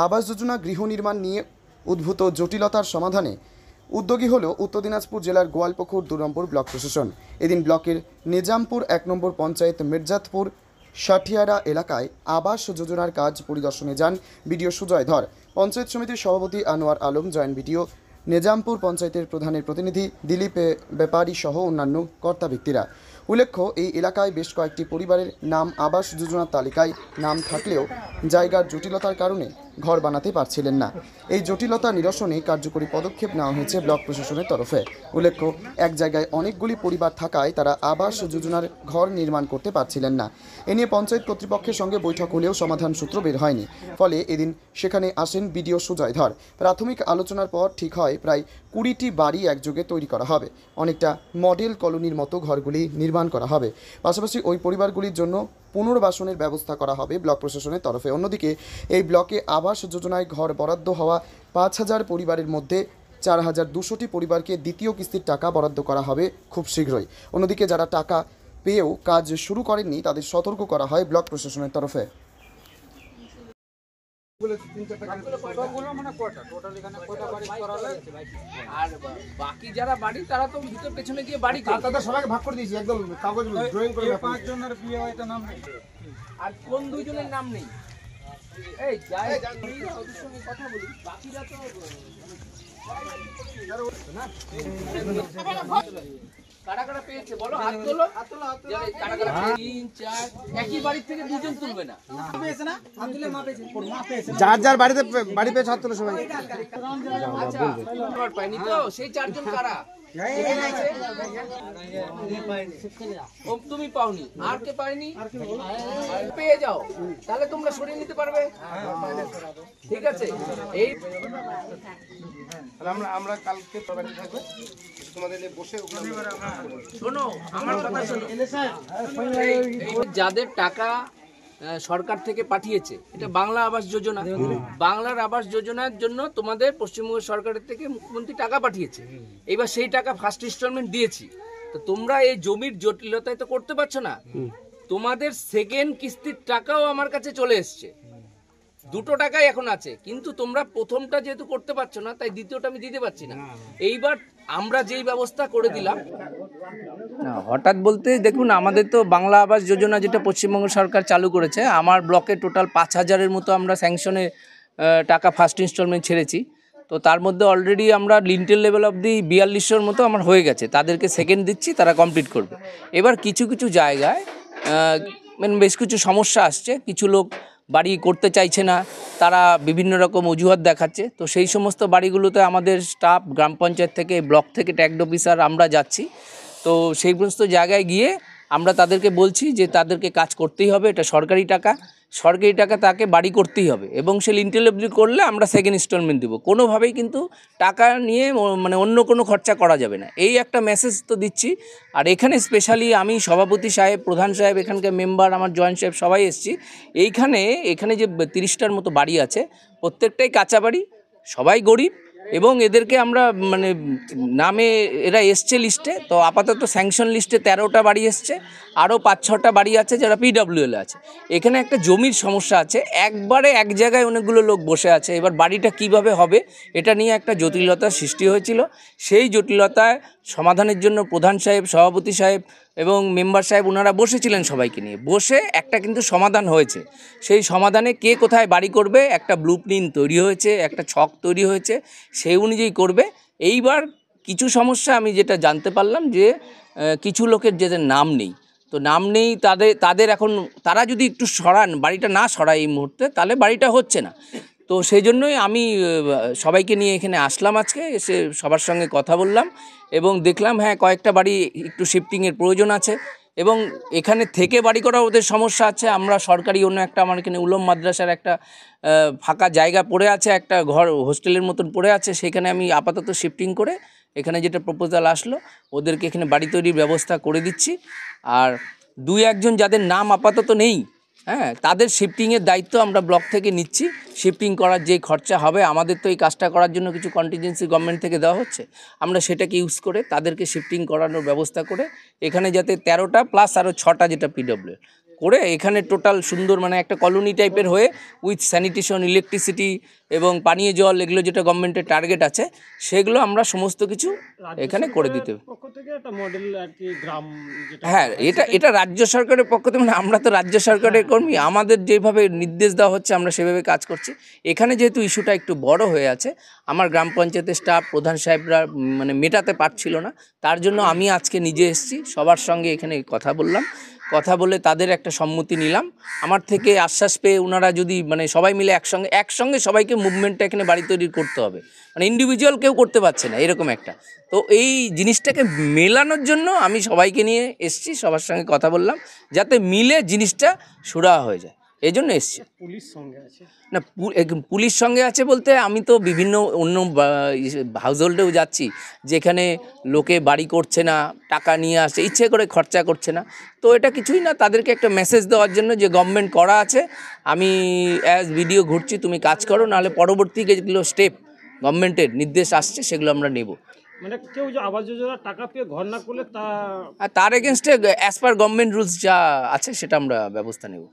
আবাস যোজনা গৃহ নির্মাণ নিয়ে উদ্ভূত জটিলতার সমাধানে উদ্যোগী হল উত্তর দিনাজপুর জেলার গোয়ালপুকুর 2 নম্বর ব্লক প্রশাসন। এদিন ব্লকের নিজামপুর 1 নম্বর পঞ্চায়েত মির্জাতপুর সাঠিয়ারা এলাকায় আবাস যোজনার কাজ পরিদর্শনে যান বিডিও সুজয় ধর, পঞ্চায়েত সমিতির সভাপতি আনোয়ার আলম, জয়েন্ট বিডিও নিজামপুর পঞ্চায়েতের প্রধানের প্রতিনিধি দিলীপ ব্যাপারী সহ অন্যান্য কর্তা ব্যক্তিরা। উল্লেখ্য, এই এলাকায় বেশ কয়েকটি পরিবারের নাম আবাস যোজনার তালিকায় নাম থাকলেও জায়গার জটিলতার কারণে ঘর বানাতে পারছিলেন না। এই জটিলতা নিরসনে কার্যকরী পদক্ষেপ নেওয়া হয়েছে ব্লক প্রশাসনের তরফে। উল্লেখ্য, এক জায়গায় অনেকগুলি পরিবার থাকায় তারা আবাস যোজনার ঘর নির্মাণ করতে পারছিলেন না। এ নিয়ে পঞ্চায়েত কর্তৃপক্ষের সঙ্গে বৈঠক হলেও সমাধান সূত্র বের হয়নি। ফলে এদিন সেখানে আসেন বিডিও সুজয় ধর। প্রাথমিক আলোচনার পর ঠিক হয় প্রায় 20টি বাড়ি একযোগে তৈরি করা হবে। অনেকটা মডেল কলোনির মতো ঘরগুলি নির্মাণ করা হবে। পাশাপাশি ওই পরিবারগুলির জন্য পুনর্বাসনের ব্যবস্থা করা হবে ব্লক প্রশাসনের তরফে। অন্যদিকে এই ব্লকে আবাস যোজনায় ঘর বরাদ্দ হওয়া 5000 পরিবারের মধ্যে 4200টি পরিবারকে দ্বিতীয় কিস্তির টাকা বরাদ্দ করা হবে খুব শীঘ্রই। অন্যদিকে যারা টাকা পেয়েও কাজ শুরু করেননি তাদের সতর্ক করা হয় ব্লক প্রশাসনের তরফে। আর বাকি যারা বাড়ি তারা তো ভিতর পেছনে গিয়ে বাড়ি তাদের সবাইকে ভাগ করে দিয়েছি, একদম কাগজ ড্রয়িং করে। 5 জনের বিয়ে হয়তো নাম নেই, আর কোন 2 জনের নাম নেই। এই যাই ওদের সঙ্গে কথা বলি, বাকিরা তো কারা কারা পেয়েছে বলো, হাত তোলো। কারা কারা 3 4 একই বাড়ি থেকে 2 জন তুলবে না, পেয়েছে না? হাত তুলে মা পেয়েছে, মা পেয়েছে। যার যার বাড়িতে বাড়ি পেয়েছে হাত তোলো সবাই। আচ্ছা ঘর পাইনি তো, সেই 4 জন কারা? তুমি পাওনি, আর কে পায়নি? পেয়ে যাও, তাহলে তোমরা সরিয়ে নিতে পারবে। ঠিক আছে, এই আমরা কালকে বাড়িতে থাকবে, তোমাদের বসে শোনো আমার কথা শোনো। যাদের টাকা সরকার থেকে পাঠিয়েছে, এটা বাংলা আবাস যোজনা, বাংলার আবাস যোজনার জন্য তোমাদের পশ্চিমবঙ্গ সরকারের থেকে মুখ্যমন্ত্রী টাকা পাঠিয়েছে। এবার সেই টাকা ফার্স্ট ইনস্টলমেন্ট দিয়েছি, তো তোমরা এই জমির জটিলতায় তো করতে পারছো না। তোমাদের সেকেন্ড কিস্তির টাকাও আমার কাছে চলে এসছে, 2টো টাকাই এখন আছে, কিন্তু তোমরা প্রথমটা যেহেতু করতে পারছো না, তাই দ্বিতীয়টা আমি দিতে পারছি না। এইবার আমরা যেই ব্যবস্থা করে দিলাম না, হঠাৎ বলতে দেখুন, আমাদের তো বাংলা আবাস যোজনা যেটা পশ্চিমবঙ্গ সরকার চালু করেছে, আমার ব্লকে টোটাল 5000-এর মতো আমরা স্যাংশনে টাকা ফার্স্ট ইনস্টলমেন্ট ছেড়েছি। তো তার মধ্যে অলরেডি আমরা লিন্টেল লেভেল অবধি 4200-এর মতো আমার হয়ে গেছে, তাদেরকে সেকেন্ড দিচ্ছি, তারা কমপ্লিট করবে। এবার কিছু কিছু জায়গায় বেশ কিছু সমস্যা আসছে, কিছু লোক বাড়ি করতে চাইছে না, তারা বিভিন্ন রকম অজুহাত দেখাচ্ছে। তো সেই সমস্ত বাড়িগুলোতে আমাদের স্টাফ গ্রাম পঞ্চায়েত থেকে, ব্লক থেকে ট্যাক্স অফিসার আমরা যাচ্ছি। তো সেই সমস্ত জায়গায় গিয়ে আমরা তাদেরকে বলছি যে তাদেরকে কাজ করতেই হবে, এটা সরকারি টাকা তাকে বাড়ি করতেই হবে, এবং সে লিন্টেল করলে আমরা সেকেন্ড ইনস্টলমেন্ট দেবো। কোনোভাবেই কিন্তু টাকা নিয়ে মানে অন্য কোনো খরচা করা যাবে না, এই একটা মেসেজ তো দিচ্ছি। আর এখানে স্পেশালি আমি সভাপতি সাহেব, প্রধান সাহেব, এখানকার মেম্বার, আমার জয়েন্ট সাহেব সবাই এসেছি। এখানে যে 30টার মতো বাড়ি আছে, প্রত্যেকটাই কাঁচা বাড়ি, সবাই গরিব, এবং এদেরকে আমরা মানে নামে এরা এসছে লিস্টে। তো আপাতত স্যাংশন লিস্টে 13টা বাড়ি এসছে, আরও 5-6টা বাড়ি আছে যারা PWL আছে। এখানে একটা জমির সমস্যা আছে, একবারে এক জায়গায় অনেকগুলো লোক বসে আছে। এবার বাড়িটা কিভাবে হবে এটা নিয়ে একটা জটিলতার সৃষ্টি হয়েছিল। সেই জটিলতায় সমাধানের জন্য প্রধান সাহেব, সভাপতি সাহেব এবং মেম্বার সাহেব ওনারা বসেছিলেন, সবাইকে নিয়ে বসে একটা কিন্তু সমাধান হয়েছে। সেই সমাধানে কে কোথায় বাড়ি করবে একটা ব্লুপ্রিন্ট তৈরি হয়েছে, একটা ছক তৈরি হয়েছে, সেই অনুযায়ী করবে। এইবার কিছু সমস্যা আমি যেটা জানতে পারলাম যে কিছু লোকের যাদের নাম নেই, তো নাম নেই তাদের এখন তারা যদি একটু সরান, বাড়িটা না সরায় এই মুহূর্তে, তাহলে বাড়িটা হচ্ছে না। তো সেই জন্যই আমি সবাইকে নিয়ে এখানে আসলাম আজকে, এসে সবার সঙ্গে কথা বললাম এবং দেখলাম হ্যাঁ কয়েকটা বাড়ি একটু শিফটিংয়ের প্রয়োজন আছে, এবং এখানে থেকে বাড়ি করা ওদের সমস্যা আছে। আমরা সরকারি অন্য একটা, আমার এখানে উলম মাদ্রাসার একটা ফাঁকা জায়গা পড়ে আছে, একটা ঘর হোস্টেলের মতন পড়ে আছে, সেখানে আমি আপাতত শিফটিং করে এখানে যেটা প্রপোজাল আসলো ওদেরকে এখানে বাড়ি তৈরির ব্যবস্থা করে দিচ্ছি। আর 2-1 জন যাদের নাম আপাতত নেই, হ্যাঁ, তাদের শিফটিংয়ের দায়িত্ব আমরা ব্লক থেকে নিচ্ছি। শিফটিং করার যে খরচা হবে, আমাদের তো এই কাজটা করার জন্য কিছু কন্টিনজেন্সি গভর্নমেন্ট থেকে দেওয়া হচ্ছে, আমরা সেটাকে ইউজ করে তাদেরকে শিফটিং করানোর ব্যবস্থা করে এখানে যাতে 13টা প্লাস আরও 6টা যেটা PWL করে এখানে টোটাল সুন্দর মানে একটা কলোনি টাইপের হয়ে উইথ স্যানিটেশন, ইলেকট্রিসিটি এবং পানীয় জল, এগুলো যেটা গভর্নমেন্টের টার্গেট আছে সেগুলো আমরা সমস্ত কিছু এখানে করে দিতে হবে। পক্ষ থেকে একটা মডেল আর কি গ্রাম যেটা হ্যাঁ, এটা রাজ্য সরকারের পক্ষ থেকে, মানে আমরা তো রাজ্য সরকারের কর্মী, আমাদের যেভাবে নির্দেশ দেওয়া হচ্ছে আমরা সেভাবে কাজ করছি। এখানে যেহেতু ইস্যুটা একটু বড় হয়ে আছে, আমার গ্রাম পঞ্চায়েতের স্টাফ, প্রধান সাহেবরা মানে মেটাতে পারছিল না, তার জন্য আমি আজকে নিজে এসেছি, সবার সঙ্গে এখানে কথা বললাম, কথা বলে তাদের একটা সম্মতি নিলাম। আমার থেকে আশ্বাস পেয়ে ওনারা যদি মানে সবাই মিলে একসঙ্গে সবাইকে মুভমেন্টটা এখানে বাড়ি তৈরি করতে হবে, মানে ইন্ডিভিজুয়াল কেউ করতে পারছে না এরকম একটা। তো এই জিনিসটাকে মেলানোর জন্য আমি সবাইকে নিয়ে এসেছি, সবার সঙ্গে কথা বললাম যাতে মিলে জিনিসটা সুরাহা হয়ে যায়, এই জন্য এসেছি। পুলিশ সঙ্গে আছে। না, পুলিশ সঙ্গে আছে বলতে আমি তো বিভিন্ন অন্য হাউস হোল্ডেও যাচ্ছি, যেখানে লোকে বাড়ি করছে না, টাকা নিয়ে আসছে, ইচ্ছে করে খরচা করছে না, তো এটা কিছুই না, তাদেরকে একটা মেসেজ দেওয়ার জন্য যে গভর্নমেন্ট করা আছে, আমি অ্যাজ ভিডিও ঘুরছি, তুমি কাজ করো, নাহলে পরবর্তী যেগুলো স্টেপ গভর্নমেন্টের নির্দেশ আসছে সেগুলো আমরা নেব। মানে কেউ যে আবাস যোজনার টাকা পেয়ে ঘর না করলে তা আর তার এগেনস্টে অ্যাজ পার গভর্নমেন্ট রুলস যা আছে সেটা আমরা ব্যবস্থা নেব।